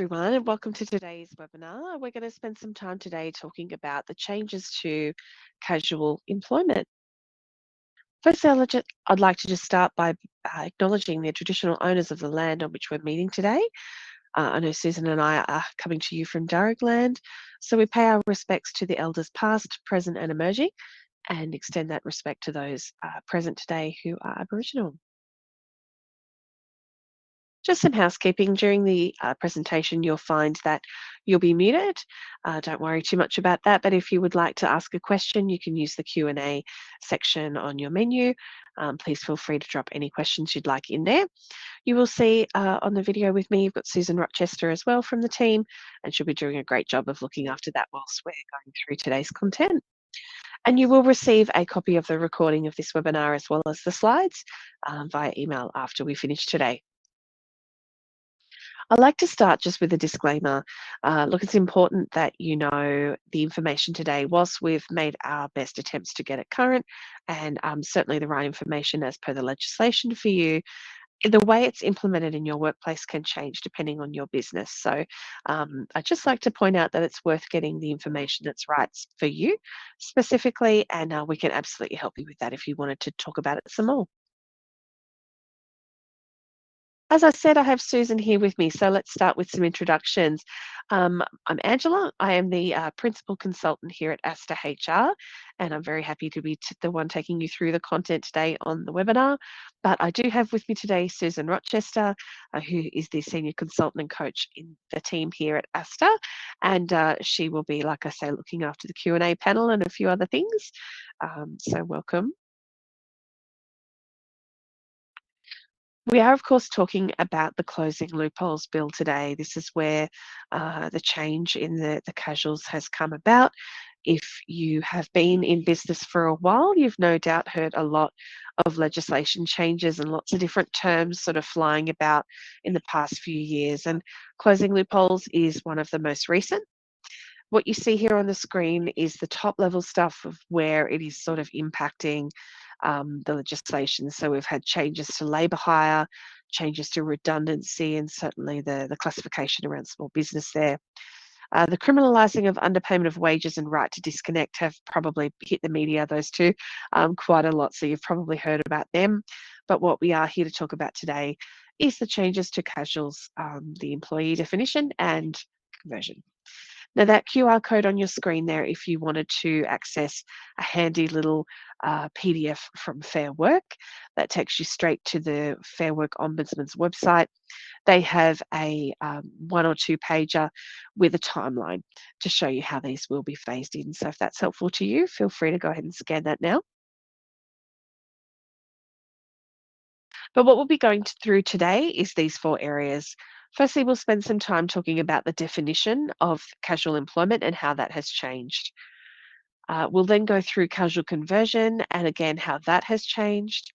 Everyone, and welcome to today's webinar. We're going to spend some time today talking about the changes to casual employment. First, I'd like to just start by acknowledging the traditional owners of the land on which we're meeting today. I know Susan and I are coming to you from Darug land, so we pay our respects to the elders past, present, and emerging, and extend that respect to those present today who are Aboriginal. Just some housekeeping. During the presentation, you'll find that you'll be muted. Don't worry too much about that, but if you would like to ask a question, you can use the Q&A section on your menu. Please feel free to drop any questions you'd like in there. You will see on the video with me, you've got Susan Rochester as well from the team, and she'll be doing a great job of looking after that whilst we're going through today's content. And you will receive a copy of the recording of this webinar as well as the slides via email after we finish today. I'd like to start just with a disclaimer. Look, it's important that you know the information today, whilst we've made our best attempts to get it current and certainly the right information as per the legislation for you, the way it's implemented in your workplace can change depending on your business. So I'd just like to point out that it's worth getting the information that's right for you specifically, and we can absolutely help you with that if you wanted to talk about it some more. As I said, I have Susan here with me, so let's start with some introductions. I'm Angela. I am the principal consultant here at Aster HR, and I'm very happy to be the one taking you through the content today on the webinar. But I do have with me today Susan Rochester, who is the senior consultant and coach in the team here at Aster, and she will be, like I say, looking after the Q&A panel and a few other things. So welcome. We are, of course, talking about the Closing Loopholes Bill today. This is where the change in the casuals has come about. If you have been in business for a while, you've no doubt heard a lot of legislation changes and lots of different terms sort of flying about in the past few years. And closing loopholes is one of the most recent. What you see here on the screen is the top level stuff of where it is sort of impacting the legislation. So we've had changes to labour hire, changes to redundancy, and certainly the classification around small business there. The criminalising of underpayment of wages and right to disconnect have probably hit the media, those two, quite a lot. So you've probably heard about them. But what we are here to talk about today is the changes to casuals, the employee definition and conversion. Now that QR code on your screen there, if you wanted to access a handy little PDF from Fair Work, that takes you straight to the Fair Work Ombudsman's website. They have a 1 or 2 pager with a timeline to show you how these will be phased in. So if that's helpful to you, feel free to go ahead and scan that now. But what we'll be going through today is these 4 areas. Firstly, we'll spend some time talking about the definition of casual employment and how that has changed. We'll then go through casual conversion and again how that has changed.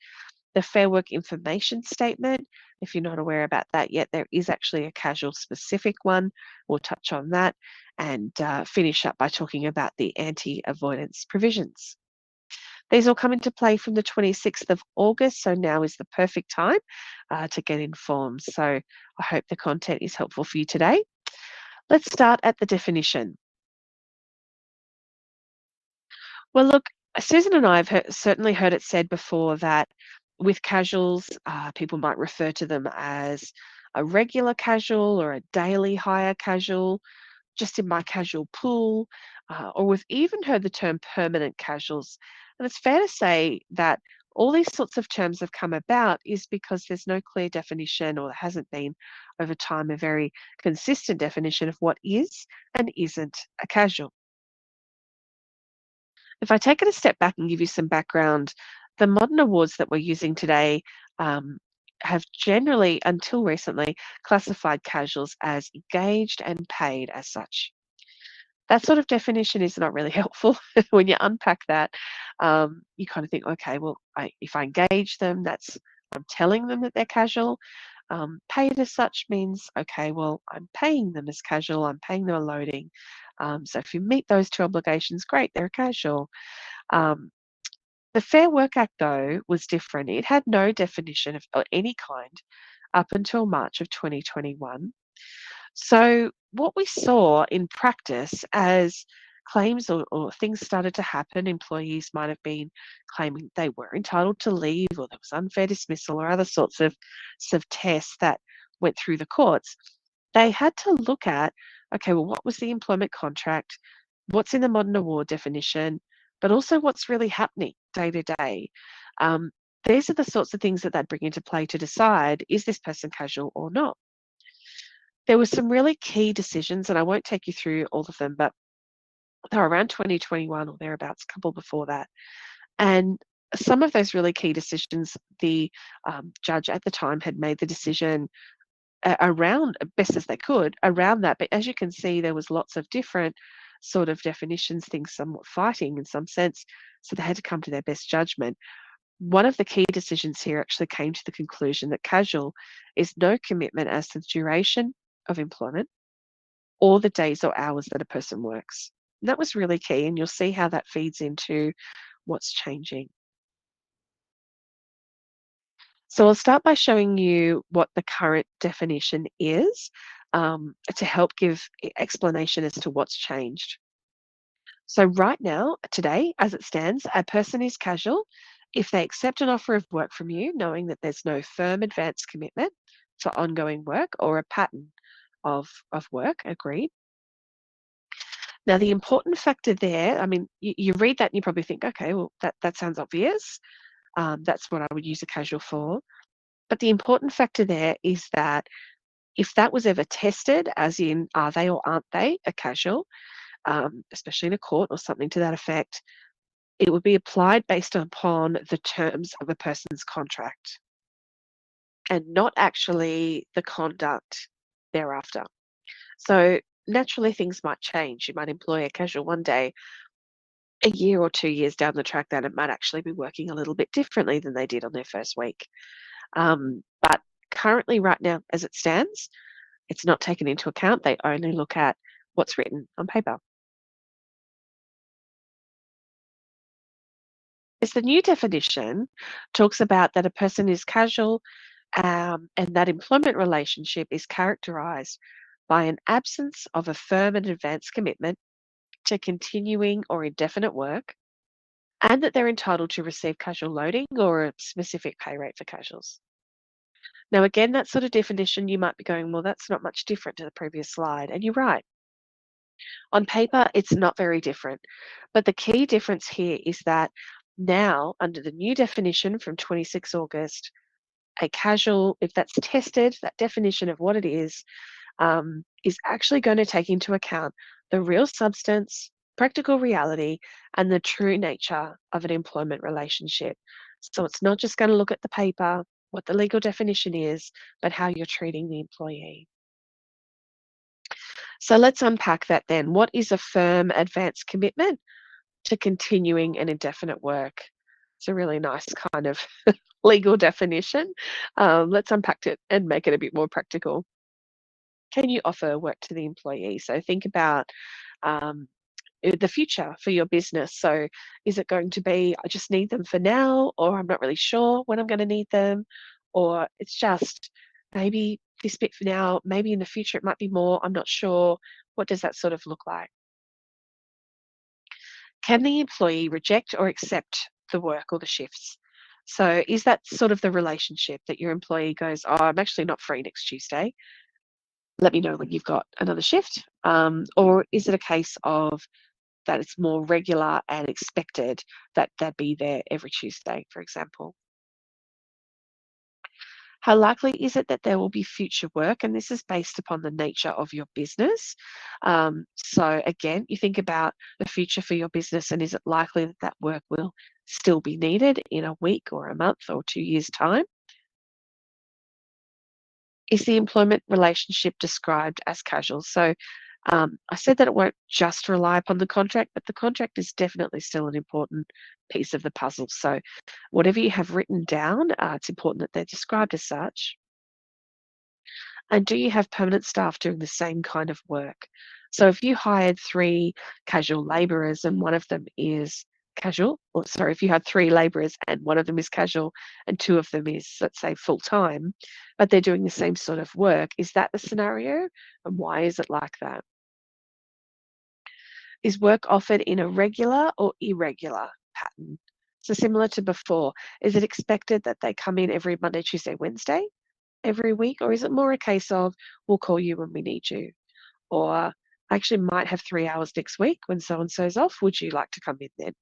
The Fair Work Information Statement, if you're not aware about that yet, there is actually a casual specific one. We'll touch on that and finish up by talking about the anti-avoidance provisions. These will come into play from the 26th of August, so now is the perfect time to get informed. So I hope the content is helpful for you today. Let's start at the definition. Well, look, Susan and I have certainly heard it said before that with casuals, people might refer to them as a regular casual or a daily hire casual, just in my casual pool, or we've even heard the term permanent casuals. And it's fair to say that all these sorts of terms have come about is because there's no clear definition, or there hasn't been over time a very consistent definition of what is and isn't a casual. If I take it a step back and give you some background, the modern awards that we're using today um, have generally, until recently, classified casuals as engaged and paid as such. That sort of definition is not really helpful. When you unpack that, you kind of think, okay, well, if I engage them, I'm telling them that they're casual. Paid as such means, okay, well, I'm paying them as casual, I'm paying them a loading. So if you meet those 2 obligations, great, they're casual. Um, the Fair Work Act, though, was different. It had no definition of any kind up until March of 2021. So, what we saw in practice as claims or things started to happen, employees might have been claiming they were entitled to leave or there was unfair dismissal or other sorts of tests that went through the courts. They had to look at, okay, well, what was the employment contract? What's in the modern award definition? But also what's really happening day to day. Um, these are the sorts of things that they'd bring into play to decide, is this person casual or not? There were some really key decisions, and I won't take you through all of them, but they were around 2021 or thereabouts, a couple before that. And some of those really key decisions, the judge at the time had made the decision around, best as they could, around that. But as you can see, there was lots of different sort of definitions, things somewhat fighting in some sense. So they had to come to their best judgment. One of the key decisions here actually came to the conclusion that casual is no commitment as to the duration of employment or the days or hours that a person works. And that was really key, and you'll see how that feeds into what's changing. So I'll start by showing you what the current definition is to help give explanation as to what's changed. So right now, today, as it stands, a person is casual if they accept an offer of work from you, knowing that there's no firm advance commitment for ongoing work or a pattern of work agreed. Now, the important factor there, I mean, you read that and you probably think, okay, well, that sounds obvious. That's what I would use a casual for. But the important factor there is that if that was ever tested, as in, are they or aren't they a casual, especially in a court or something to that effect, it would be applied based upon the terms of a person's contract and not actually the conduct thereafter. So naturally, things might change. You might employ a casual one day, a year or 2 years down the track, that it might actually be working a little bit differently than they did on their first week. But currently, right now, as it stands, it's not taken into account. They only look at what's written on paper. As the new definition talks about that a person is casual and that employment relationship is characterized by an absence of a firm and advanced commitment to continuing or indefinite work, and that they're entitled to receive casual loading or a specific pay rate for casuals. Now, again, that sort of definition, you might be going, well, that's not much different to the previous slide. And you're right. On paper, it's not very different. But the key difference here is that now, under the new definition from 26 August, a casual, if that's tested, that definition of what it is actually going to take into account the real substance, practical reality, and the true nature of an employment relationship. So it's not just going to look at the paper, what the legal definition is, but how you're treating the employee. So let's unpack that then. What is a firm advance commitment to continuing and indefinite work? It's a really nice kind of legal definition. Let's unpack it and make it a bit more practical. Can you offer work to the employee? So think about um, the future for your business. So is it going to be, I just need them for now, or I'm not really sure when I'm going to need them, or it's just maybe this bit for now, maybe in the future it might be more, I'm not sure. What does that sort of look like? Can the employee reject or accept the work or the shifts? So is that sort of the relationship that your employee goes, oh, I'm actually not free next Tuesday. Let me know when you've got another shift. Or is it a case of that it's more regular and expected that they'd be there every Tuesday, for example? How likely is it that there will be future work? And this is based upon the nature of your business. So, again, you think about the future for your business, and is it likely that that work will still be needed in a week or a month or 2 years' time? Is the employment relationship described as casual? So, I said that it won't just rely upon the contract, but the contract is definitely still an important piece of the puzzle. So, whatever you have written down, it's important that they're described as such. And do you have permanent staff doing the same kind of work? So, if you hired three casual labourers and one of them is casual, or sorry, if you had 3 labourers and one of them is casual and 2 of them is, let's say, full-time, but they're doing the same sort of work, is that the scenario? And why is it like that? Is work offered in a regular or irregular pattern? So similar to before, is it expected that they come in every Monday, Tuesday, Wednesday every week, or is it more a case of we'll call you when we need you? Or I actually might have 3 hours next week when so and so's off. Would you like to come in then?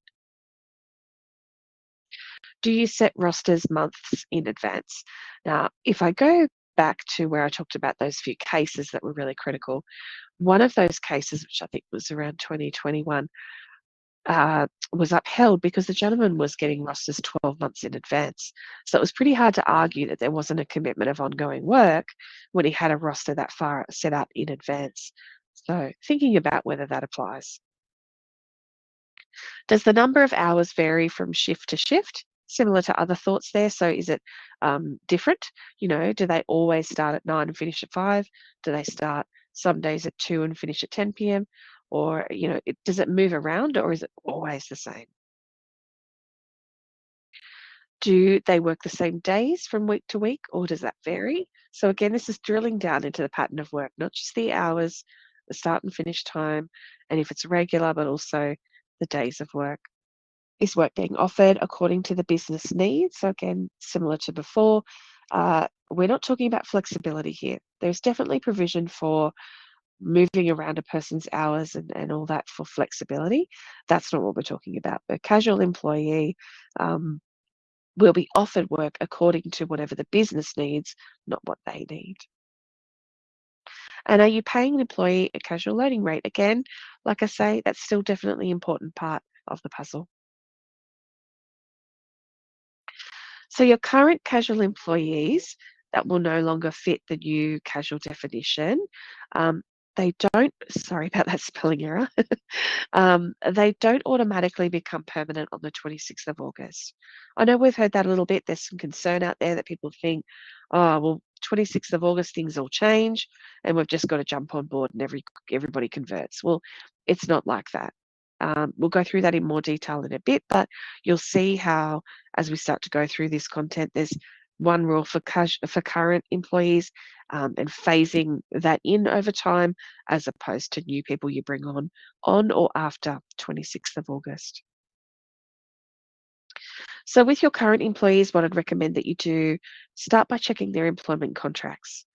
Do you set rosters months in advance? Now, if I go back to where I talked about those few cases that were really critical, one of those cases, which I think was around 2021, was upheld because the gentleman was getting rosters 12 months in advance. So it was pretty hard to argue that there wasn't a commitment of ongoing work when he had a roster that far set out in advance. So thinking about whether that applies. Does the number of hours vary from shift to shift? Similar to other thoughts there. So is it different? Do they always start at 9 and finish at 5? Do they start some days at 2 and finish at 10 p.m.? Or, does it move around or is it always the same? Do they work the same days from week to week or does that vary? So again, this is drilling down into the pattern of work, not just the hours, the start and finish time, and if it's regular, but also the days of work. Is work being offered according to the business needs? So again, similar to before, we're not talking about flexibility here. There's definitely provision for moving around a person's hours and all that for flexibility. That's not what we're talking about. A casual employee will be offered work according to whatever the business needs, not what they need. And are you paying an employee a casual loading rate? Again, like I say, that's still definitely an important part of the puzzle. So your current casual employees that will no longer fit the new casual definition, um, they don't, sorry about that spelling error, they don't automatically become permanent on the 26th of August. I know we've heard that a little bit. There's some concern out there that people think, oh, well, 26th of August, things all change and we've just got to jump on board and everybody converts. Well, it's not like that. We'll go through that in more detail in a bit, but you'll see how, as we start to go through this content, there's one rule for current employees and phasing that in over time as opposed to new people you bring on or after 26th of August. So with your current employees, what I'd recommend that you do, start by checking their employment contracts.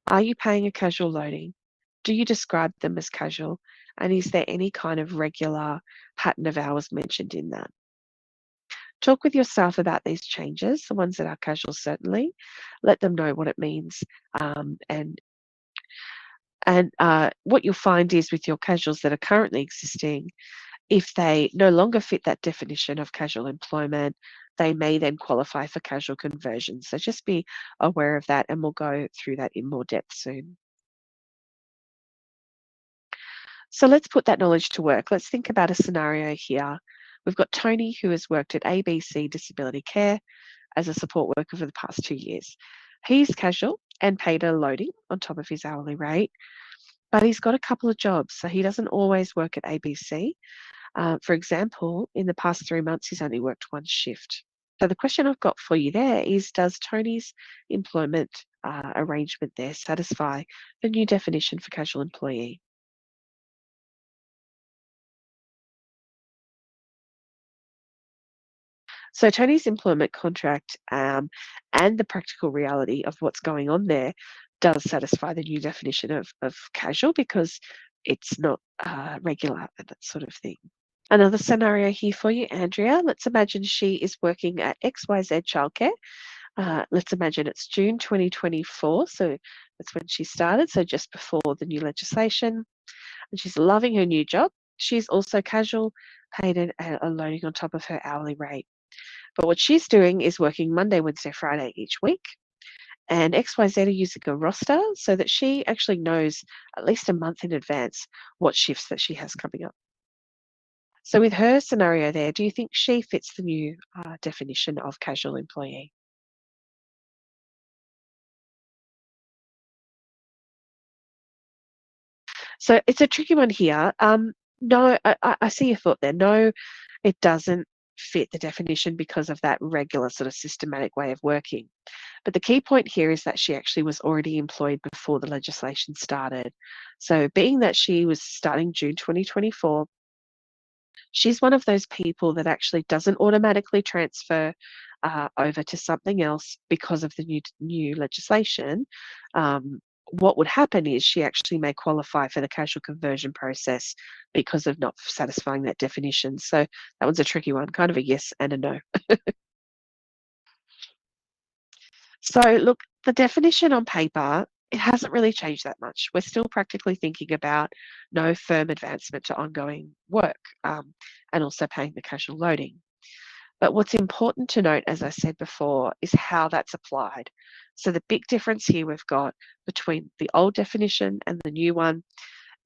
Are you paying a casual loading? Do you describe them as casual? And is there any kind of regular pattern of hours mentioned in that? Talk with your staff about these changes, the ones that are casual certainly. Let them know what it means. And what you'll find is with your casuals that are currently existing, if they no longer fit that definition of casual employment, they may then qualify for casual conversion. So just be aware of that, and we'll go through that in more depth soon. So let's put that knowledge to work. Let's think about a scenario here. We've got Tony, who has worked at ABC Disability Care as a support worker for the past 2 years. He's casual and paid a loading on top of his hourly rate, but he's got a couple of jobs, so he doesn't always work at ABC. For example, in the past 3 months, he's only worked one shift. So the question I've got for you there is, does Tony's employment arrangement there satisfy the new definition for casual employee? So Tony's employment contract and the practical reality of what's going on there does satisfy the new definition of casual because it's not regular and that sort of thing. Another scenario here for you, Andrea. Let's imagine she is working at XYZ Childcare. Let's imagine it's June 2024. So that's when she started, so just before the new legislation. And she's loving her new job. She's also casual, paid a loading on top of her hourly rate. But what she's doing is working Monday, Wednesday, Friday each week. And XYZ are using a roster so that she actually knows at least a month in advance what shifts that she has coming up. So with her scenario there, do you think she fits the new definition of casual employee? So it's a tricky one here. No, I see your thought there. No, It doesn't fit the definition because of that regular sort of systematic way of working. But the key point here is that she actually was already employed before the legislation started. So, being that she was starting June 2024, she's one of those people that actually doesn't automatically transfer over to something else because of the new legislation. Um, what would happen is she actually may qualify for the casual conversion process because of not satisfying that definition. So that one's a tricky one, kind of a yes and a no. So look, the definition on paper, it hasn't really changed that much. We're still practically thinking about no firm advancement to ongoing work, and also paying the casual loading. But what's important to note, as I said before, is how that's applied. So the big difference here we've got between the old definition and the new one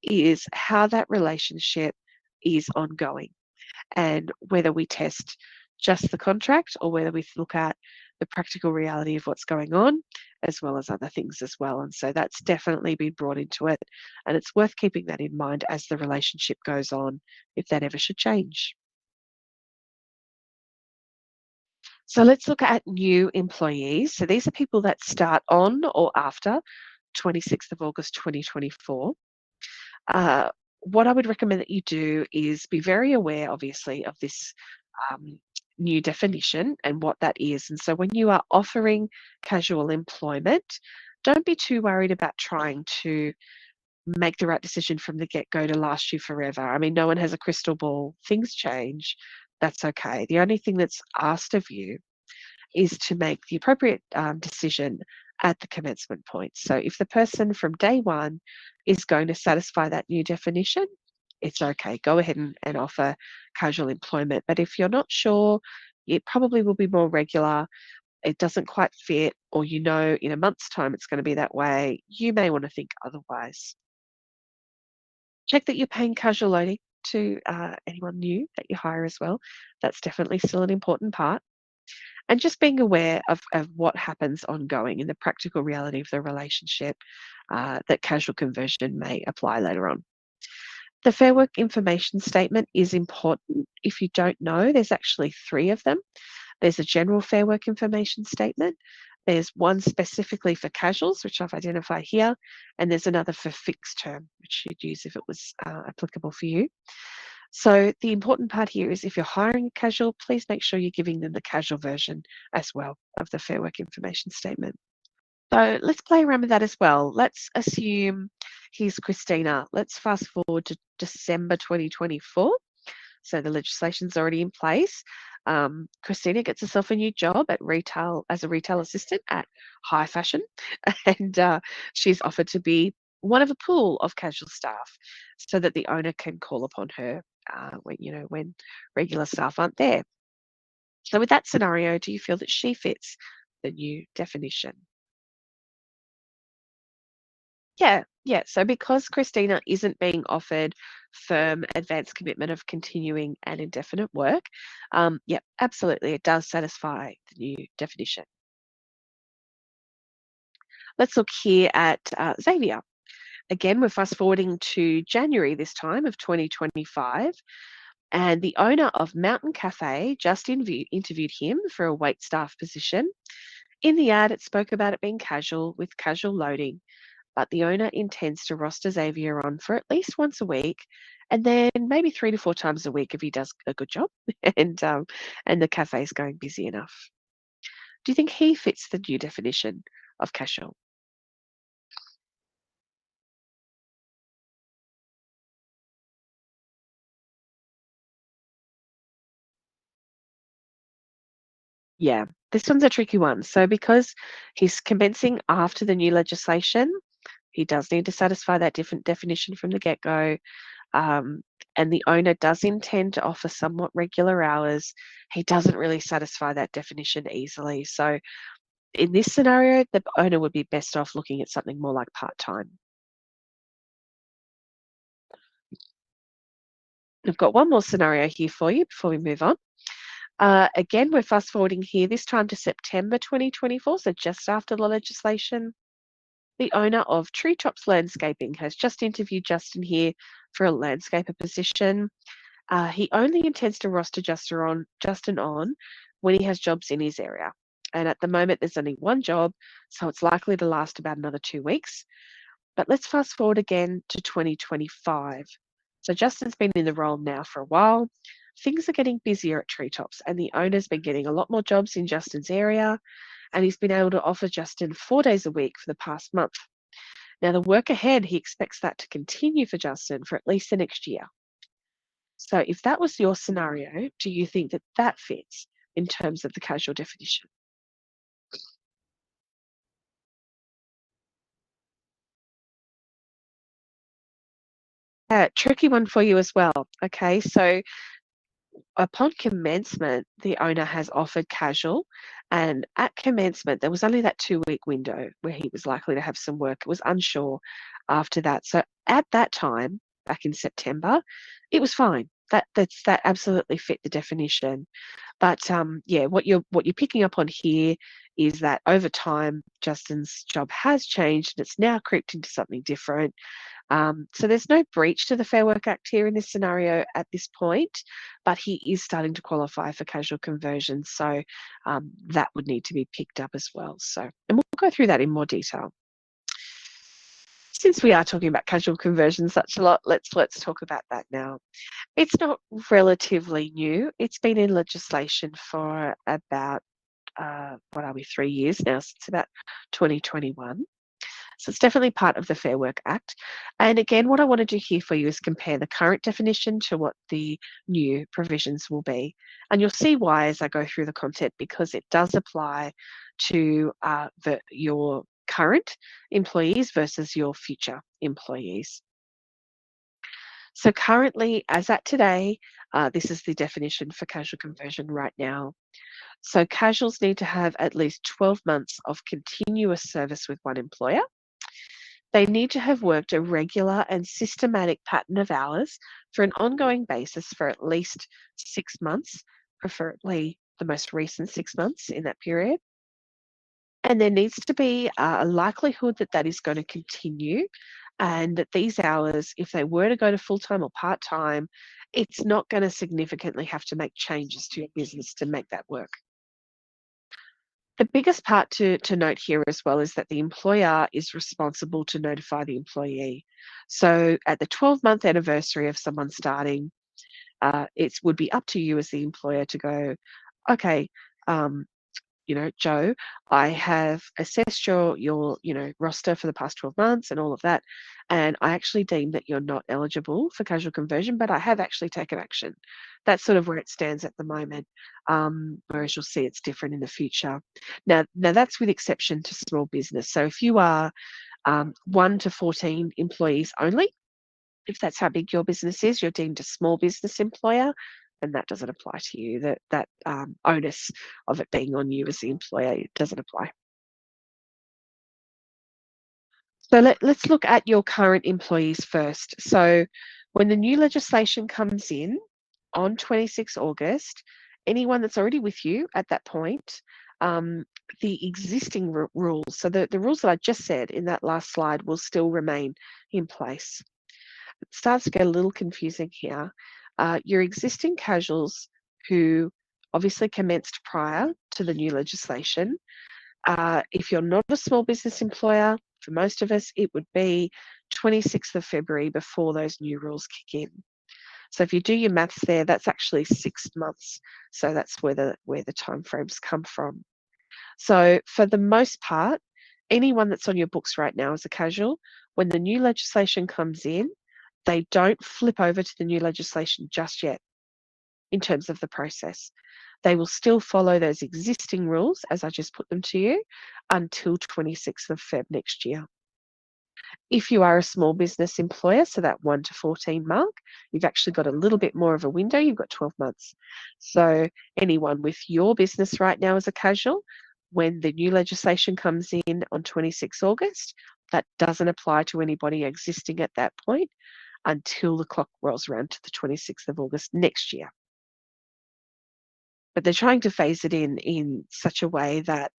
is how that relationship is ongoing, and whether we test just the contract or whether we look at the practical reality of what's going on, as well as other things as well. And so that's definitely been brought into it. And it's worth keeping that in mind as the relationship goes on, if that ever should change. So let's look at new employees. So these are people that start on or after 26th of August 2024. Uh, what I would recommend that you do is be very aware, obviously, of this um, new definition and what that is. And so when you are offering casual employment, don't be too worried about trying to make the right decision from the get go to last you forever. I mean, no one has a crystal ball, things change. That's okay. The only thing that's asked of you is to make the appropriate decision at the commencement point. So if the person from day one is going to satisfy that new definition, it's okay. Go ahead and offer casual employment. But if you're not sure, it probably will be more regular. It doesn't quite fit, or you know in a month's time it's going to be that way, you may want to think otherwise. Check that you're paying casual loading to anyone new that you hire as well. That's definitely still an important part. And just being aware of what happens ongoing in the practical reality of the relationship, that casual conversion may apply later on. The Fair Work information statement is important. If you don't know, there's actually three of them. There's a general Fair Work information statement. There's one specifically for casuals, which I've identified here, and there's another for fixed term, which you'd use if it was applicable for you. So the important part here is if you're hiring a casual, please make sure you're giving them the casual version as well of the Fair Work information statement. So let's play around with that as well. Let's assume here's Christina. Let's fast forward to December 2024. So the legislation's already in place. Christina gets herself a new job at retail as a retail assistant at High Fashion, and she's offered to be one of a pool of casual staff, so that the owner can call upon her when regular staff aren't there. So with that scenario, do you feel that she fits the new definition? Yeah, yeah. So because Christina isn't being offered firm advance commitment of continuing and indefinite work, yeah, absolutely, it does satisfy the new definition. Let's look here at Xavier. Again, we're fast forwarding to January this time of 2025, and the owner of Mountain Cafe just interviewed him for a wait staff position. In the ad, it spoke about it being casual with casual loading, but the owner intends to roster Xavier on for at least once a week, and then maybe 3 to 4 times a week if he does a good job, and the cafe is going busy enough. Do you think he fits the new definition of casual? Yeah, this one's a tricky one. So because he's commencing after the new legislation, he does need to satisfy that different definition from the get-go. Um, and the owner does intend to offer somewhat regular hours. He doesn't really satisfy that definition easily. So in this scenario, the owner would be best off looking at something more like part-time. I've got one more scenario here for you before we move on. Again, we're fast forwarding here, this time to September 2024, so just after the legislation. The owner of Treetops Landscaping has just interviewed Justin here for a landscaper position. He only intends to roster Justin on when he has jobs in his area. And at the moment, there's only one job, so it's likely to last about another 2 weeks. But let's fast forward again to 2025. So Justin's been in the role now for a while. Things are getting busier at Treetops, and the owner's been getting a lot more jobs in Justin's area, and he's been able to offer Justin 4 days a week for the past month. Now, the work ahead, he expects that to continue for Justin for at least the next year. So, if that was your scenario, do you think that that fits in terms of the casual definition? Tricky one for you as well. Okay, so upon commencement, the owner has offered casual, and at commencement, there was only that 2 week window where he was likely to have some work. It was unsure after that. So at that time, back in September, it was fine. That absolutely fit the definition. But yeah, what you're picking up on here is that over time, Justin's job has changed and it's now creeped into something different. So there's no breach to the Fair Work Act here in this scenario at this point, but he is starting to qualify for casual conversion. So that would need to be picked up as well. So, and we'll go through that in more detail. Since we are talking about casual conversion such a lot, let's talk about that now. It's not relatively new. It's been in legislation for about what are we, 3 years now, since about 2021. So it's definitely part of the Fair Work Act. And again, what I want to do here for you is compare the current definition to what the new provisions will be. And you'll see why as I go through the content, because it does apply to your current employees versus your future employees. So currently, as at today, this is the definition for casual conversion right now. So casuals need to have at least 12 months of continuous service with one employer. They need to have worked a regular and systematic pattern of hours for an ongoing basis for at least 6 months, preferably the most recent 6 months in that period. And there needs to be a likelihood that that is going to continue and that these hours, if they were to go to full time or part time, it's not going to significantly have to make changes to your business to make that work. The biggest part to note here as well is that the employer is responsible to notify the employee. So at the 12-month anniversary of someone starting, it would be up to you as the employer to go, okay, um, Joe, I have assessed your roster for the past 12 months and all of that, and I actually deem that you're not eligible for casual conversion, but I have actually taken action. That's sort of where it stands at the moment, whereas you'll see it's different in the future. Now that's with exception to small business. So if you are 1 to 14 employees only, if that's how big your business is, you're deemed a small business employer, and that doesn't apply to you. That onus of it being on you as the employer doesn't apply. So let's look at your current employees first. So when the new legislation comes in on 26 August, anyone that's already with you at that point, um, the existing rules, so the rules that I just said in that last slide will still remain in place. It starts to get a little confusing here. Your existing casuals who obviously commenced prior to the new legislation, if you're not a small business employer, for most of us, it would be 26th of February before those new rules kick in. So if you do your maths there, that's actually 6 months. So that's where the timeframes come from. So for the most part, anyone that's on your books right now as a casual, when the new legislation comes in, they don't flip over to the new legislation just yet in terms of the process. They will still follow those existing rules as I just put them to you until 26th of Feb next year. If you are a small business employer, so that 1 to 14 mark, you've actually got a little bit more of a window. You've got 12 months. So anyone with your business right now as a casual, when the new legislation comes in on 26 August, that doesn't apply to anybody existing at that point until the clock rolls around to the 26th of August next year. but they're trying to phase it in such a way that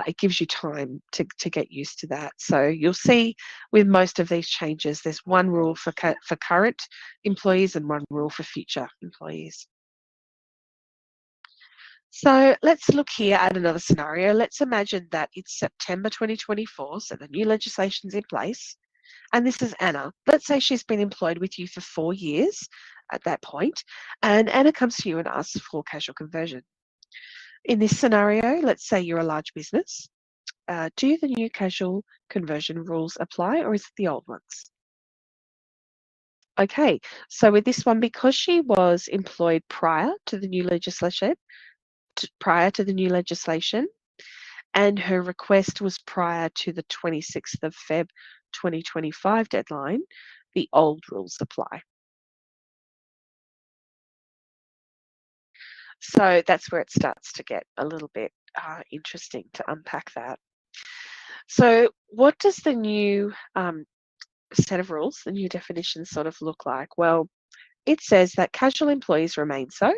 it gives you time to get used to that. So you'll see with most of these changes, there's one rule for current employees and one rule for future employees. So let's look here at another scenario. Let's imagine that it's September 2024, so the new legislation's in place, and this is Anna. Let's say she's been employed with you for 4 years at that point, and Anna comes to you and asks for casual conversion. In this scenario, let's say you're a large business. Do the new casual conversion rules apply, or is it the old ones? Okay, so with this one, because she was employed prior to the new legislation, and her request was prior to the 26th of Feb 2025 deadline, the old rules apply. So that's where it starts to get a little bit interesting to unpack that. So, what does the new set of rules, the new definition, sort of look like? Well, it says that casual employees remain so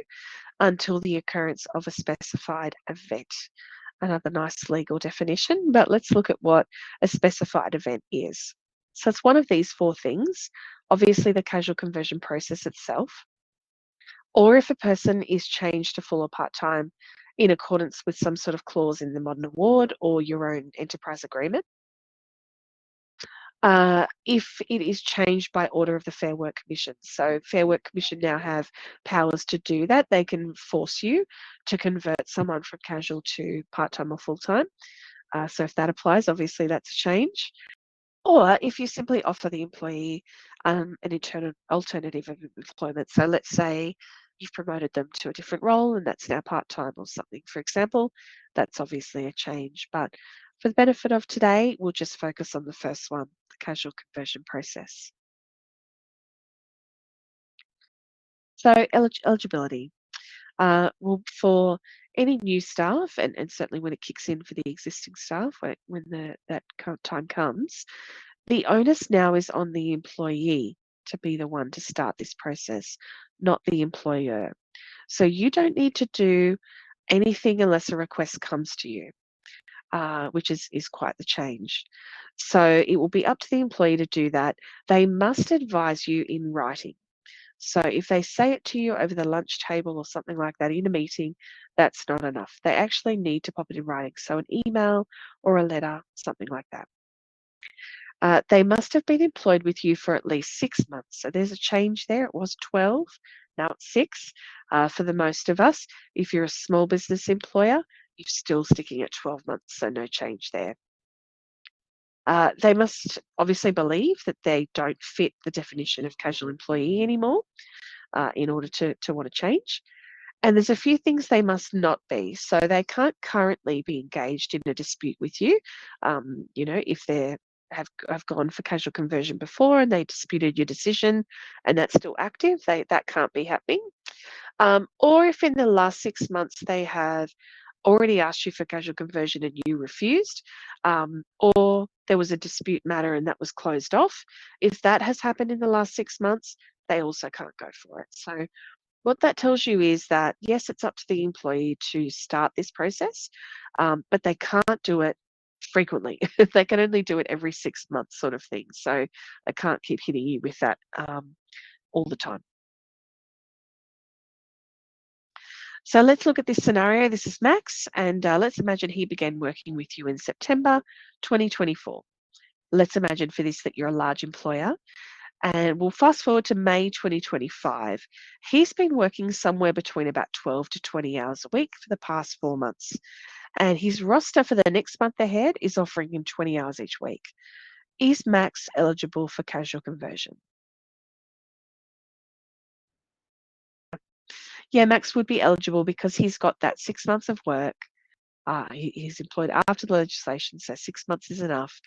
until the occurrence of a specified event. Another nice legal definition, but let's look at what a specified event is. So it's one of these four things. Obviously, the casual conversion process itself, or if a person is changed to full or part time in accordance with some sort of clause in the modern award or your own enterprise agreement. If it is changed by order of the Fair Work Commission. So Fair Work Commission now have powers to do that. They can force you to convert someone from casual to part-time or full-time. So if that applies, obviously that's a change. Or if you simply offer the employee an internal alternative of employment. So let's say you've promoted them to a different role and that's now part-time or something, for example, that's obviously a change. But for the benefit of today, we'll just focus on the first one, the casual conversion process. So eligibility. Well, for any new staff, and certainly when it kicks in for the existing staff, when that time comes, the onus now is on the employee to be the one to start this process, not the employer. So you don't need to do anything unless a request comes to you, which is quite the change. So it will be up to the employee to do that. They must advise you in writing. So if they say it to you over the lunch table or something like that in a meeting, that's not enough. They actually need to pop it in writing. So an email or a letter, something like that. They must have been employed with you for at least 6 months. So there's a change there. It was 12, now it's 6. For the most of us, if you're a small business employer, you're still sticking at 12 months, so no change there. They must obviously believe that they don't fit the definition of casual employee anymore in order to want to change. And there's a few things they must not be. So they can't currently be engaged in a dispute with you. If they have gone for casual conversion before and they disputed your decision and that's still active, that can't be happening. Or if in the last 6 months they have already asked you for casual conversion and you refused, or there was a dispute matter and that was closed off, if that has happened in the last 6 months, they also can't go for it. So what that tells you is that, yes, it's up to the employee to start this process, but they can't do it frequently. They can only do it every 6 months sort of thing. So they can't keep hitting you with that all the time. So let's look at this scenario. This is Max, and let's imagine he began working with you in September 2024. Let's imagine for this that you're a large employer. And we'll fast forward to May 2025. He's been working somewhere between about 12 to 20 hours a week for the past 4 months. And his roster for the next month ahead is offering him 20 hours each week. Is Max eligible for casual conversion? Yeah, Max would be eligible because he's got that 6 months of work. He's employed after the legislation, so 6 months is enough.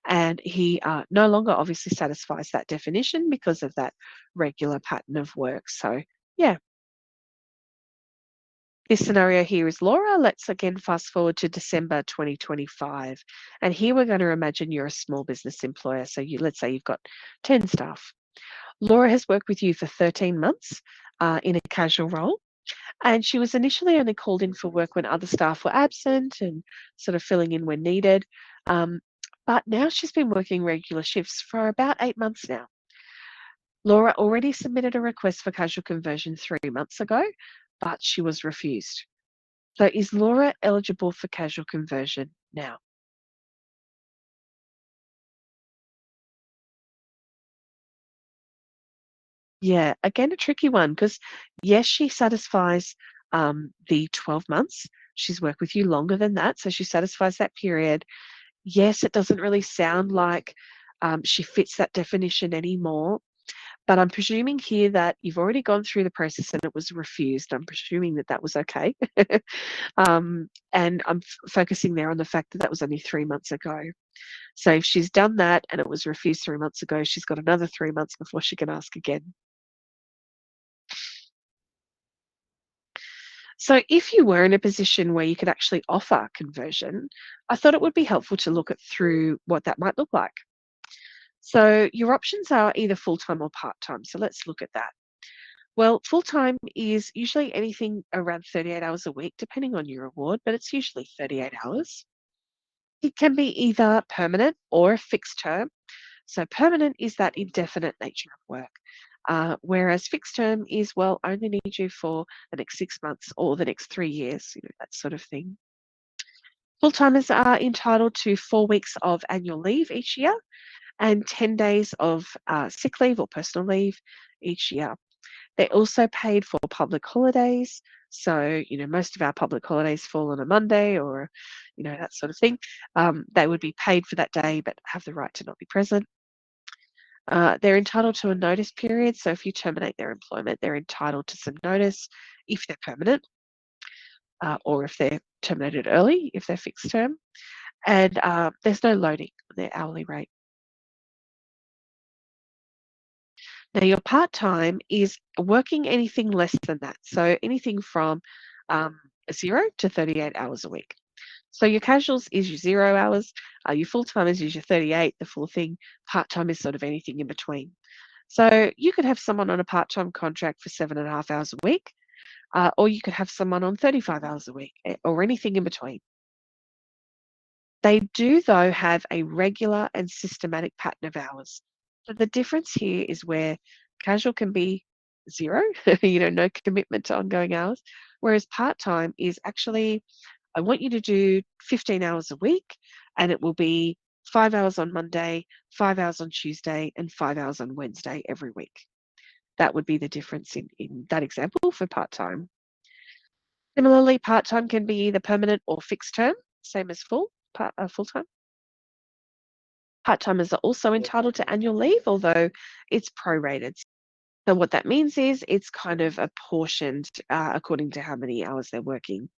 And he no longer obviously satisfies that definition because of that regular pattern of work. So, yeah, this scenario here is Laura. Let's again fast forward to December 2025. And here we're going to imagine you're a small business employer. So let's say you've got 10 staff. Laura has worked with you for 13 months in a casual role. And she was initially only called in for work when other staff were absent and sort of filling in when needed. Um, but now she's been working regular shifts for about 8 months now. Laura already submitted a request for casual conversion 3 months ago, but she was refused. So is Laura eligible for casual conversion now? Yeah, again, a tricky one because yes, she satisfies the 12 months. She's worked with you longer than that, so she satisfies that period. Yes, it doesn't really sound like she fits that definition anymore, but I'm presuming here that you've already gone through the process and it was refused. I'm presuming that that was okay. And I'm focusing there on the fact that that was only 3 months ago. So if she's done that and it was refused 3 months ago, she's got another 3 months before she can ask again. So if you were in a position where you could actually offer conversion, I thought it would be helpful to look at through what that might look like. So your options are either full-time or part-time. So let's look at that. Well, full-time is usually anything around 38 hours a week, depending on your award, but it's usually 38 hours. It can be either permanent or a fixed term. So permanent is that indefinite nature of work. Whereas fixed term is, well, only need you for the next 6 months or the next 3 years, that sort of thing. Full timers are entitled to 4 weeks of annual leave each year and 10 days of sick leave or personal leave each year. They're also paid for public holidays. So, most of our public holidays fall on a Monday or, that sort of thing. They would be paid for that day but have the right to not be present. They're entitled to a notice period. So, if you terminate their employment, they're entitled to some notice if they're permanent or if they're terminated early, if they're fixed term. And there's no loading on their hourly rate. Now, your part-time is working anything less than that. So anything from 0 to 38 hours a week. So your casuals is your 0 hours, your full-timers is your 38, the full thing. Part-time is sort of anything in between. So you could have someone on a part-time contract for 7.5 hours a week, or you could have someone on 35 hours a week, or anything in between. They do, though, have a regular and systematic pattern of hours. So the difference here is where casual can be 0, no commitment to ongoing hours, whereas part-time is actually, I want you to do 15 hours a week, and it will be 5 hours on Monday, 5 hours on Tuesday, and 5 hours on Wednesday every week. That would be the difference in that example for part-time. Similarly, part-time can be either permanent or fixed term, same as full-time. Part-timers are also entitled to annual leave, although it's prorated. So what that means is it's kind of apportioned according to how many hours they're working.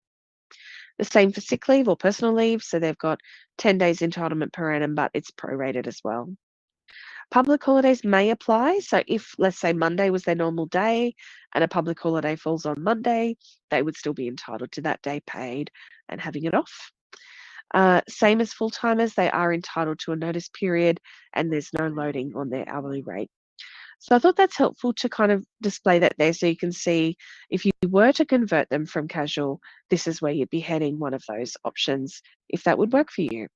The same for sick leave or personal leave. So they've got 10 days entitlement per annum, but it's prorated as well. Public holidays may apply. So if, let's say, Monday was their normal day and a public holiday falls on Monday, they would still be entitled to that day paid and having it off. Same as full timers, they are entitled to a notice period and there's no loading on their hourly rate. So I thought that's helpful to kind of display that there so you can see if you were to convert them from casual, this is where you'd be heading one of those options, if that would work for you.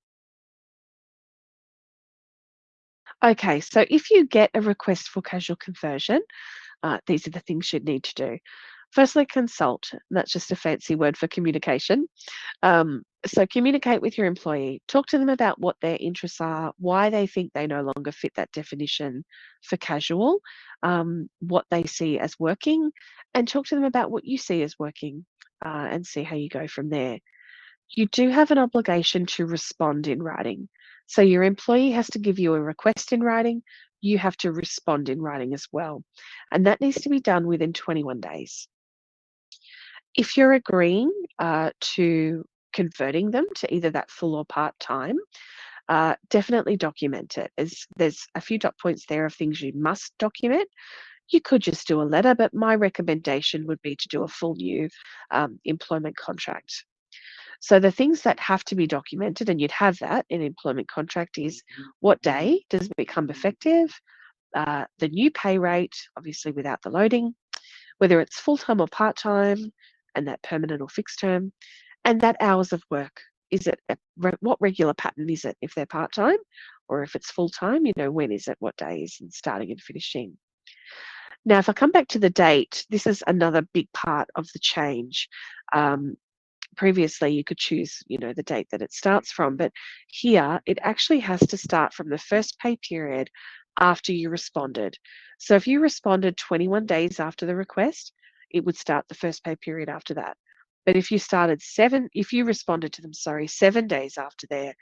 Okay, so if you get a request for casual conversion, these are the things you'd need to do. Firstly, consult. That's just a fancy word for communication. So communicate with your employee. Talk to them about what their interests are, why they think they no longer fit that definition for casual, what they see as working, and talk to them about what you see as working, and see how you go from there. You do have an obligation to respond in writing. So your employee has to give you a request in writing. You have to respond in writing as well. And that needs to be done within 21 days. If you're agreeing to converting them to either that full or part time, definitely document it. As there's a few dot points there of things you must document. You could just do a letter, but my recommendation would be to do a full new employment contract. So the things that have to be documented, and you'd have that in employment contract, is what day does it become effective, the new pay rate, obviously without the loading, whether it's full-time or part-time, and that permanent or fixed term, and that hours of work. Is it what regular pattern is it if they're part-time, or if it's full-time, when is it, what days, and starting and finishing. Now, if I come back to the date, this is another big part of the change. Um, Previously, you could choose, the date that it starts from, but here it actually has to start from the first pay period after you responded. So if you responded 21 days after the request, it would start the first pay period after that. But if you responded to them, sorry, 7 days after their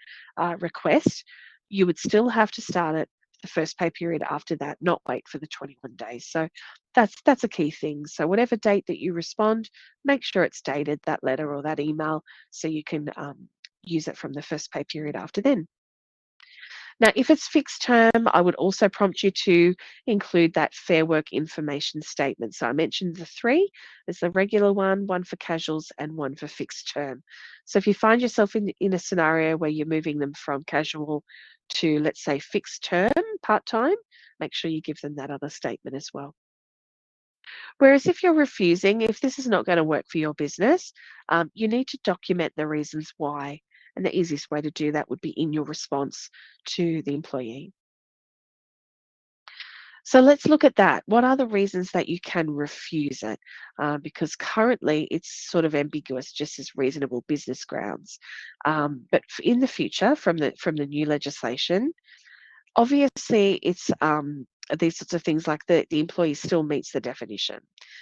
request, you would still have to start it the first pay period after that, not wait for the 21 days. So that's a key thing. So whatever date that you respond, make sure it's dated, that letter or that email, so you can use it from the first pay period after then. Now, if it's fixed term, I would also prompt you to include that Fair Work information statement. So I mentioned the three. There's the regular one for casuals, and one for fixed term. So if you find yourself in a scenario where you're moving them from casual to, let's say, fixed term, part-time, make sure you give them that other statement as well. Whereas if you're refusing, if this is not going to work for your business, you need to document the reasons why. And the easiest way to do that would be in your response to the employee. So let's look at that. What are the reasons that you can refuse it? Because currently it's sort of ambiguous, just as reasonable business grounds. But in the future, from the new legislation, obviously, it's these sorts of things like the employee still meets the definition.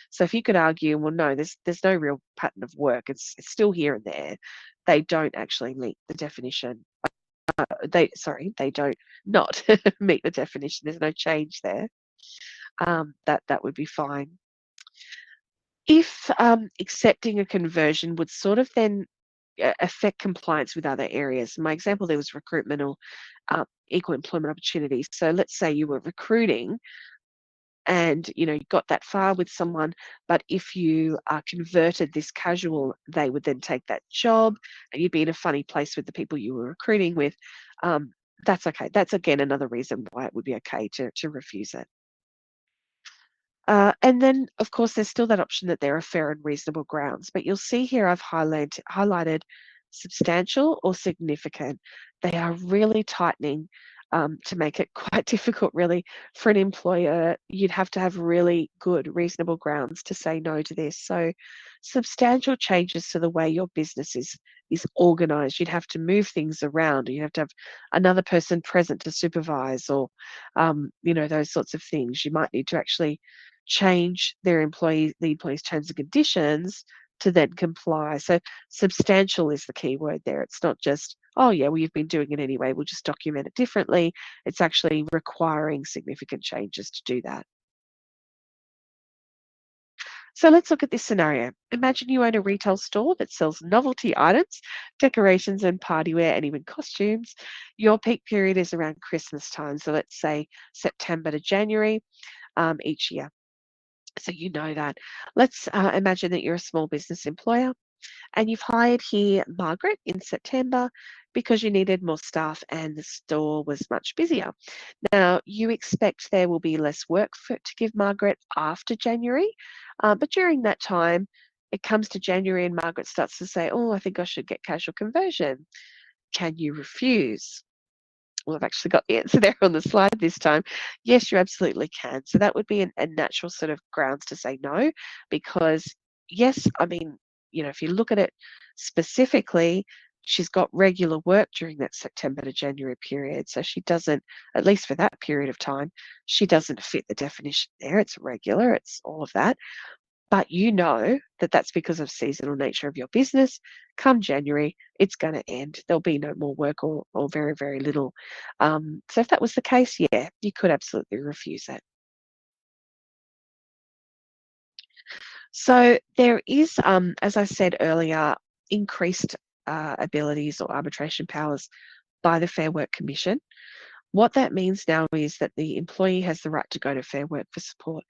So if you could argue, well, no, there's no real pattern of work. It's still here and there. They don't actually meet the definition. They don't not meet the definition. There's no change there. That would be fine. If accepting a conversion would sort of then affect compliance with other areas. My example there was recruitment or equal employment opportunities. So let's say you were recruiting and you got that far with someone, but if you converted this casual, they would then take that job, and you'd be in a funny place with the people you were recruiting with. Um, that's okay. That's again another reason why it would be okay to refuse it. And then, of course, there's still that option that there are fair and reasonable grounds. But you'll see here I've highlighted substantial or significant. They are really tightening to make it quite difficult, really, for an employer. You'd have to have really good, reasonable grounds to say no to this. So, substantial changes to the way your business is organized. You'd have to move things around, or you have to have another person present to supervise, or those sorts of things. You might need to actually change the employee's terms and conditions to then comply. So substantial is the key word there. It's not just, oh yeah, well, you've been doing it anyway, we'll just document it differently. It's actually requiring significant changes to do that. So let's look at this scenario. Imagine you own a retail store that sells novelty items, decorations and party wear, and even costumes. Your peak period is around Christmas time. So let's say September to January each year. So you know that. Let's imagine that you're a small business employer and you've hired here Margaret in September because you needed more staff and the store was much busier. Now, you expect there will be less work to give Margaret after January, but during that time, it comes to January and Margaret starts to say, oh, I think I should get casual conversion. Can you refuse? Well, I've actually got the answer there on the slide this time. Yes, you absolutely can. So that would be a natural sort of grounds to say no, because yes, I mean, if you look at it specifically, she's got regular work during that September to January period. So she doesn't, at least for that period of time, she doesn't fit the definition there. It's regular, it's all of that. But you know that that's because of seasonal nature of your business. Come January, it's going to end. There'll be no more work or very, very little. So if that was the case, yeah, you could absolutely refuse it. So there is, as I said earlier, increased abilities or arbitration powers by the Fair Work Commission. What that means now is that the employee has the right to go to Fair Work for support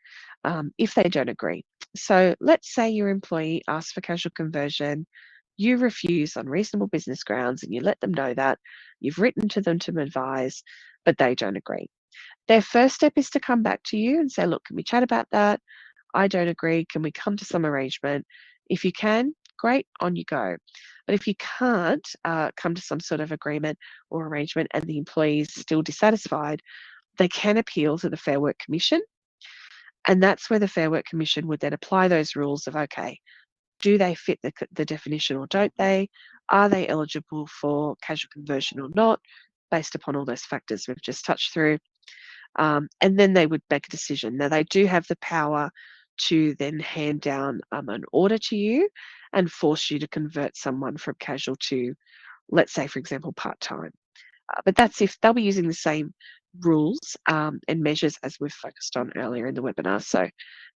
if they don't agree. So let's say your employee asks for casual conversion, you refuse on reasonable business grounds, and you let them know that. You've written to them to advise, but they don't agree. Their first step is to come back to you and say, look, can we chat about that? I don't agree. Can we come to some arrangement? If you can, great, on you go. But if you can't come to some sort of agreement or arrangement and the employee is still dissatisfied, they can appeal to the Fair Work Commission. And that's where the Fair Work Commission would then apply those rules of, okay, do they fit the definition or don't they? Are they eligible for casual conversion or not, based upon all those factors we've just touched through? And then they would make a decision. Now, they do have the power to then hand down an order to you and force you to convert someone from casual to, let's say, for example, part-time. But that's if they'll be using the same rules and measures as we've focused on earlier in the webinar. So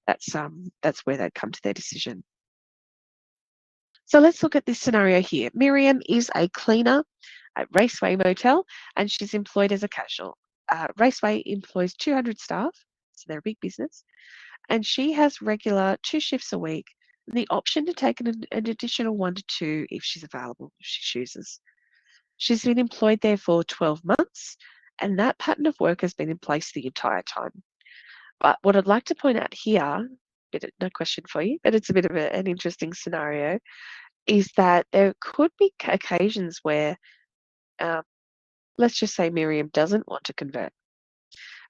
that's where they'd come to their decision. So let's look at this scenario here. Miriam is a cleaner at Raceway Motel and she's employed as a casual. Raceway employs 200 staff, so they're a big business, and she has regular 2 shifts a week, and the option to take an additional 1 to 2 if she's available, if she chooses. She's been employed there for 12 months, and that pattern of work has been in place the entire time. But what I'd like to point out here, no question for you, but it's a bit of an interesting scenario, is that there could be occasions where, um, let's just say Miriam doesn't want to convert.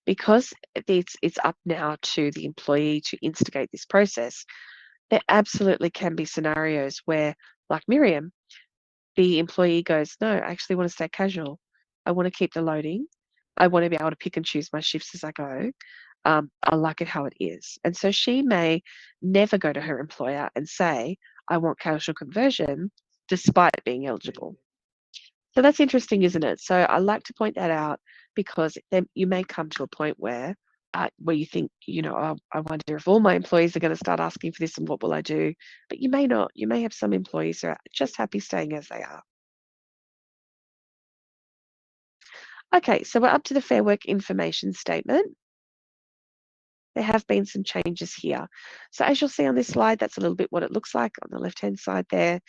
Because it's up now to the employee to instigate this process, there absolutely can be scenarios where, like Miriam, the employee goes, "No, I actually want to stay casual. I want to keep the loading. I want to be able to pick and choose my shifts as I go. I like it how it is." And so she may never go to her employer and say, "I want casual conversion," despite being eligible. So that's interesting, isn't it? So I like to point that out because then you may come to a point where you think, "Oh, I wonder if all my employees are going to start asking for this and what will I do?" But you may not. You may have some employees who are just happy staying as they are. Okay, so we're up to the Fair Work information statement. There have been some changes here. So as you'll see on this slide, that's a little bit what it looks like on the left-hand side there.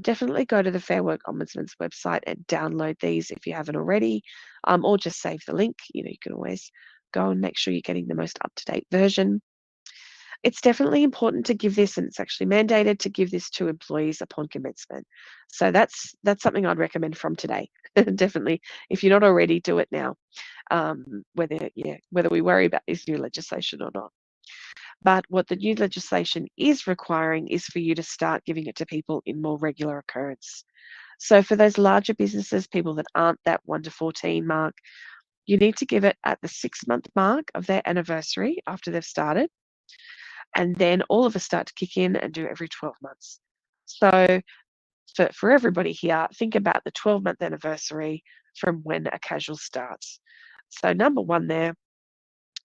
Definitely go to the Fair Work Ombudsman's website and download these if you haven't already, or just save the link. You can always go and make sure you're getting the most up-to-date version. It's definitely important to give this, and it's actually mandated to give this to employees upon commencement. So that's something I'd recommend from today. Definitely, if you're not already, do it now. Whether we worry about this new legislation or not. But what the new legislation is requiring is for you to start giving it to people in more regular occurrence. So for those larger businesses, people that aren't that 1 to 14 mark, you need to give it at the 6-month mark of their anniversary after they've started. And then all of us start to kick in and do every 12 months. So for everybody here, think about the 12-month anniversary from when a casual starts. So number one there,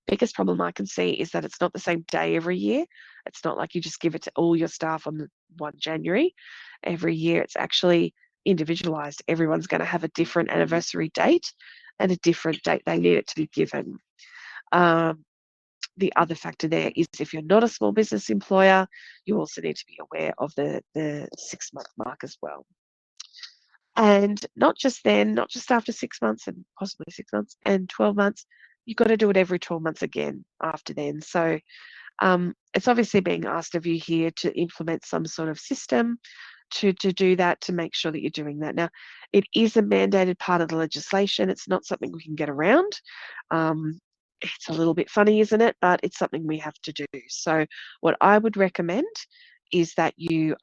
biggest problem I can see is that it's not the same day every year. It's not like you just give it to all your staff on the 1 January. Every year it's actually individualized. Everyone's going to have a different anniversary date and a different date they need it to be given. Um, the other factor there is if you're not a small business employer, you also need to be aware of the 6-month mark as well. And not just then, not just after 6 months and possibly 6 months and 12 months, you've got to do it every 12 months again after then. So it's obviously being asked of you here to implement some sort of system to do that, to make sure that you're doing that. Now, it is a mandated part of the legislation. It's not something we can get around. It's a little bit funny, isn't it? But it's something we have to do. So what I would recommend is that you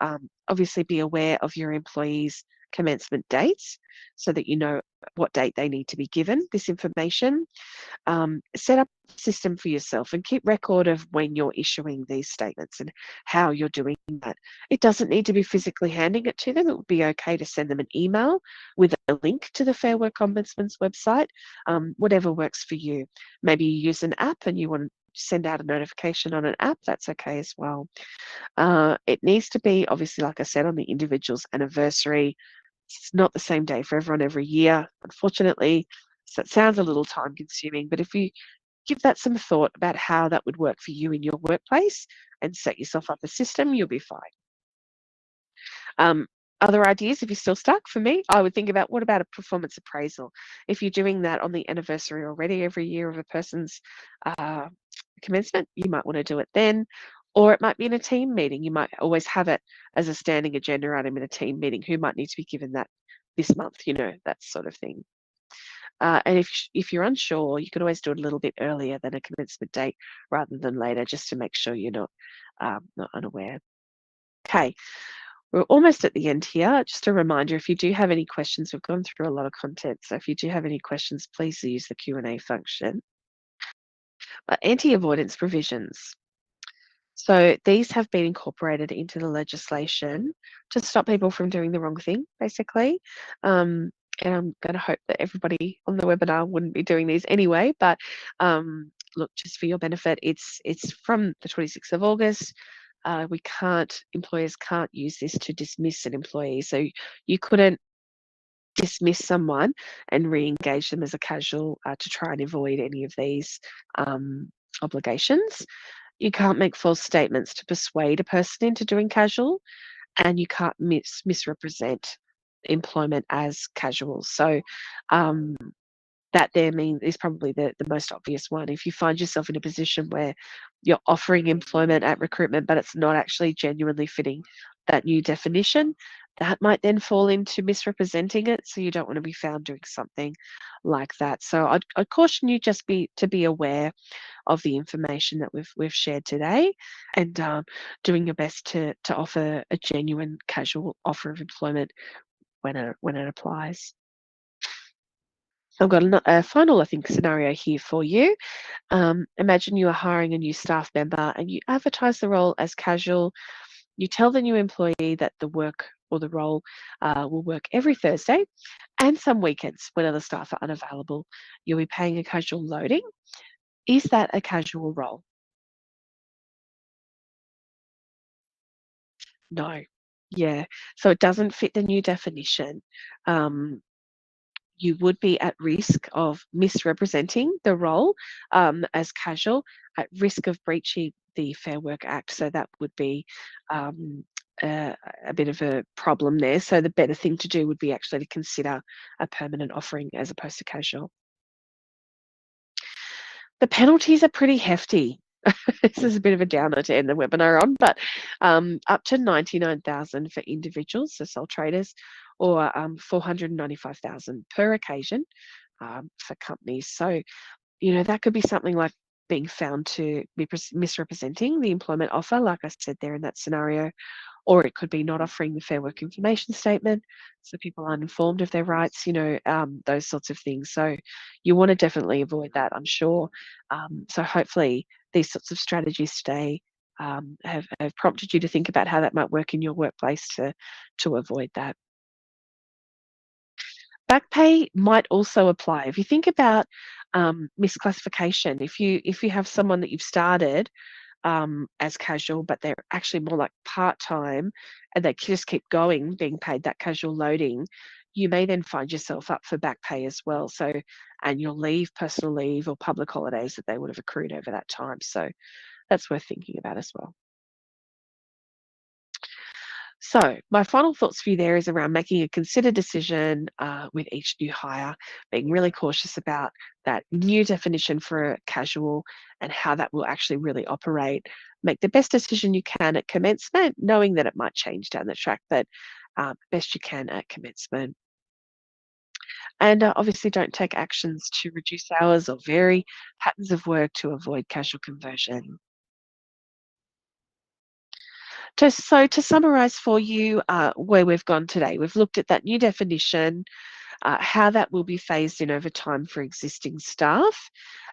obviously be aware of your employees' commencement dates so that you know what date they need to be given this information. Set up a system for yourself and keep record of when you're issuing these statements and how you're doing that. It doesn't need to be physically handing it to them. It would be okay to send them an email with a link to the Fair Work Ombudsman's website, whatever works for you. Maybe you use an app and you want to send out a notification on an app, that's okay as well. It needs to be, obviously, like I said, on the individual's anniversary. It's not the same day for everyone every year, unfortunately. So it sounds a little time consuming, but if you give that some thought about how that would work for you in your workplace and set yourself up a system, you'll be fine. Um, Other ideas, if you're still stuck, for me, I would think about what about a performance appraisal? If you're doing that on the anniversary already every year of a person's uh, commencement, you might want to do it then. Or it might be in a team meeting. You might always have it as a standing agenda item in a team meeting. Who might need to be given that this month, that sort of thing. And if you're unsure, you could always do it a little bit earlier than a commencement date rather than later, just to make sure you're not unaware. Okay, we're almost at the end here. Just a reminder, if you do have any questions, we've gone through a lot of content, so if you do have any questions, please use the Q&A function. Anti-avoidance provisions. So these have been incorporated into the legislation to stop people from doing the wrong thing, basically. Um, and I'm going to hope that everybody on the webinar wouldn't be doing these anyway. But look, just for your benefit, it's from the 26th of August. Employers can't use this to dismiss an employee. So you couldn't dismiss someone and re-engage them as a casual to try and avoid any of these obligations. You can't make false statements to persuade a person into doing casual, and you can't misrepresent employment as casual. So um, that there is probably the most obvious one. If you find yourself in a position where you're offering employment at recruitment, but it's not actually genuinely fitting that new definition, that might then fall into misrepresenting it. So you don't want to be found doing something like that. So I'd caution you to be aware of the information that we've shared today, and doing your best to offer a genuine casual offer of employment when it applies. I've got a final, I think, scenario here for you. Imagine you are hiring a new staff member and you advertise the role as casual. You tell the new employee that the work or the role will work every Thursday and some weekends when other staff are unavailable. You'll be paying a casual loading. Is that a casual role? No. Yeah. So it doesn't fit the new definition. Um, you would be at risk of misrepresenting the role as casual, at risk of breaching the Fair Work Act. So that would be um, a, a bit of a problem there. So the better thing to do would be actually to consider a permanent offering as opposed to casual. The penalties are pretty hefty. This is a bit of a downer to end the webinar on, but up to 99,000 for individuals, so sole traders, or 495,000 per occasion for companies. So, that could be something like being found to be misrepresenting the employment offer, like I said there in that scenario, or it could be not offering the Fair Work information statement, so people aren't informed of their rights, those sorts of things. So you want to definitely avoid that, I'm sure. So hopefully these sorts of strategies today have prompted you to think about how that might work in your workplace to avoid that. Back pay might also apply. If you think about misclassification, if you have someone that you've started as casual, but they're actually more like part-time and they just keep going, being paid that casual loading, you may then find yourself up for back pay as well. So annual leave, personal leave, or public holidays that they would have accrued over that time. So that's worth thinking about as well. So, my final thoughts for you there is around making a considered decision with each new hire, being really cautious about that new definition for casual and how that will actually really operate. Make the best decision you can at commencement, knowing that it might change down the track, but best you can at commencement. And obviously, don't take actions to reduce hours or vary patterns of work to avoid casual conversion. To summarize for you where we've gone today, we've looked at that new definition, how that will be phased in over time for existing staff,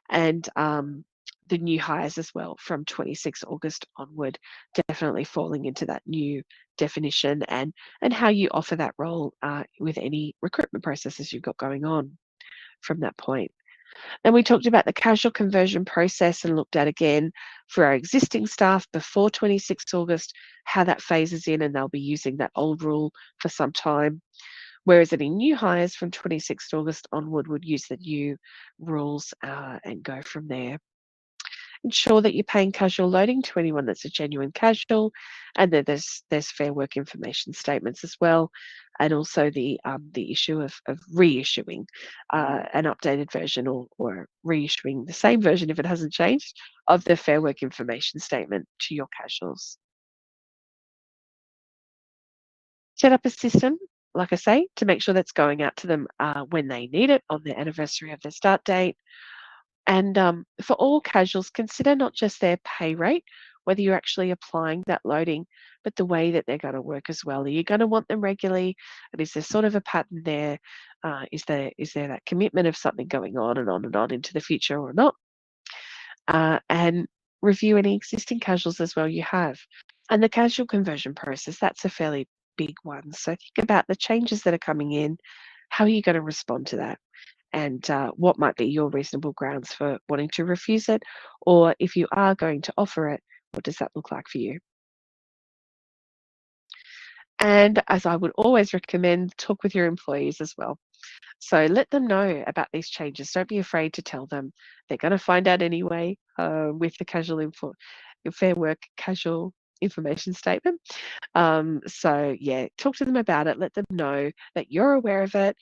and the new hires as well from 26 August onward, definitely falling into that new definition, and how you offer that role with any recruitment processes you've got going on from that point. And we talked about the casual conversion process and looked at again for our existing staff before 26 August, how that phases in, and they'll be using that old rule for some time. Whereas any new hires from 26 August onward would use the new rules and go from there. Ensure that you're paying casual loading to anyone that's a genuine casual, and then there's fair work information statements as well, and also the issue of reissuing an updated version or reissuing the same version if it hasn't changed of the fair work information statement to your casuals. Set up a system, like I say, to make sure that's going out to them when they need it on the anniversary of their start date. And for all casuals, consider not just their pay rate, whether you're actually applying that loading, but the way that they're going to work as well. Are you going to want them regularly? And is there sort of a pattern there? Is there that commitment of something going on and on and on into the future or not? And review any existing casuals as well you have. And the casual conversion process, that's a fairly big one. So think about the changes that are coming in. How are you going to respond to that? And what might be your reasonable grounds for wanting to refuse it? Or if you are going to offer it, what does that look like for you? And as I would always recommend, talk with your employees as well. So let them know about these changes. Don't be afraid to tell them. They're going to find out anyway with the fair work casual information statement. So yeah, talk to them about it. Let them know that you're aware of it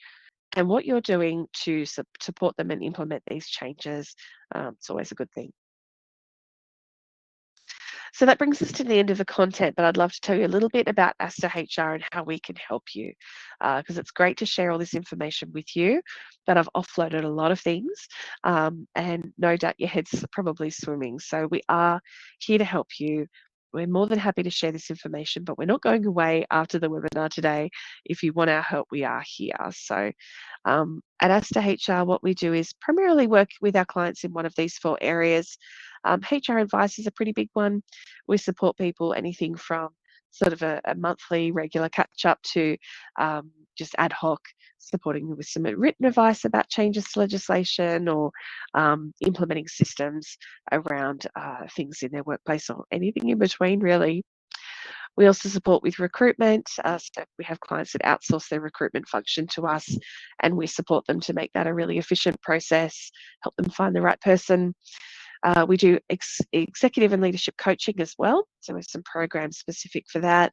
and what you're doing to support them and implement these changes. It's always a good thing. So that brings us to the end of the content, but I'd love to tell you a little bit about Aster HR and how we can help you, because it's great to share all this information with you, but I've offloaded a lot of things, and no doubt your head's probably swimming. So we are here to help you. We're more than happy to share this information, but we're not going away after the webinar today. If you want our help, we are here. So at Aster HR, what we do is primarily work with our clients in one of these four areas. HR advice is a pretty big one. We support people anything from sort of a monthly regular catch up to just ad hoc supporting them with some written advice about changes to legislation or implementing systems around things in their workplace or anything in between, really. We also support with recruitment. So we have clients that outsource their recruitment function to us, and we support them to make that a really efficient process, help them find the right person. We do executive and leadership coaching as well. So there's some programs specific for that.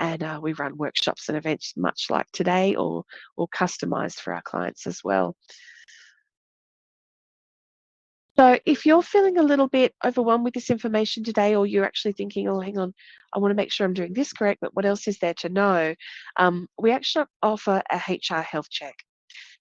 And we run workshops and events much like today or customized for our clients as well. So if you're feeling a little bit overwhelmed with this information today, or you're actually thinking, oh, hang on, I want to make sure I'm doing this correct, but what else is there to know? We actually offer a HR health check.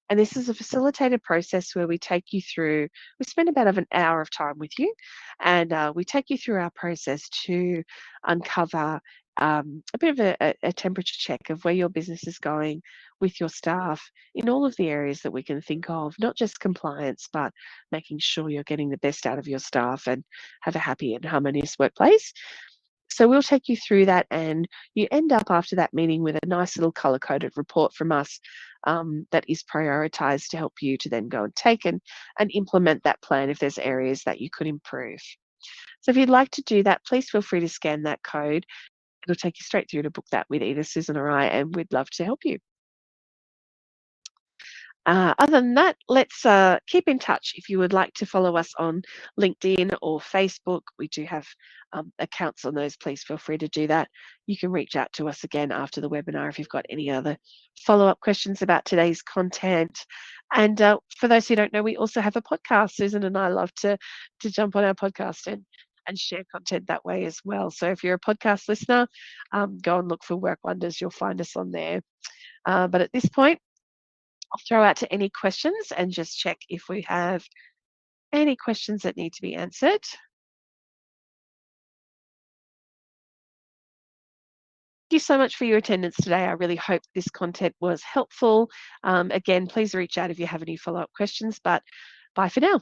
And this is a facilitated process where we spend about an hour of time with you, and we take you through our process to uncover a bit of a temperature check of where your business is going with your staff in all of the areas that we can think of, not just compliance, but making sure you're getting the best out of your staff and have a happy and harmonious workplace. So we'll take you through that, and you end up after that meeting with a nice little color coded report from us that is prioritized to help you to then go and take and implement that plan if there's areas that you could improve. So if you'd like to do that, please feel free to scan that code. It'll take you straight through to book that with either Susan or I, and we'd love to help you. Other than that, let's keep in touch. If you would like to follow us on LinkedIn or Facebook, we do have accounts on those. Please feel free to do that. You can reach out to us again after the webinar if you've got any other follow-up questions about today's content. And for those who don't know, we also have a podcast. Susan and I love to jump on our podcast and share content that way as well. So if you're a podcast listener, go and look for Work Wonders. You'll find us on there. But at this point, I'll throw out to any questions and just check if we have any questions that need to be answered. Thank you so much for your attendance today. I really hope this content was helpful. Again, please reach out if you have any follow-up questions, but bye for now.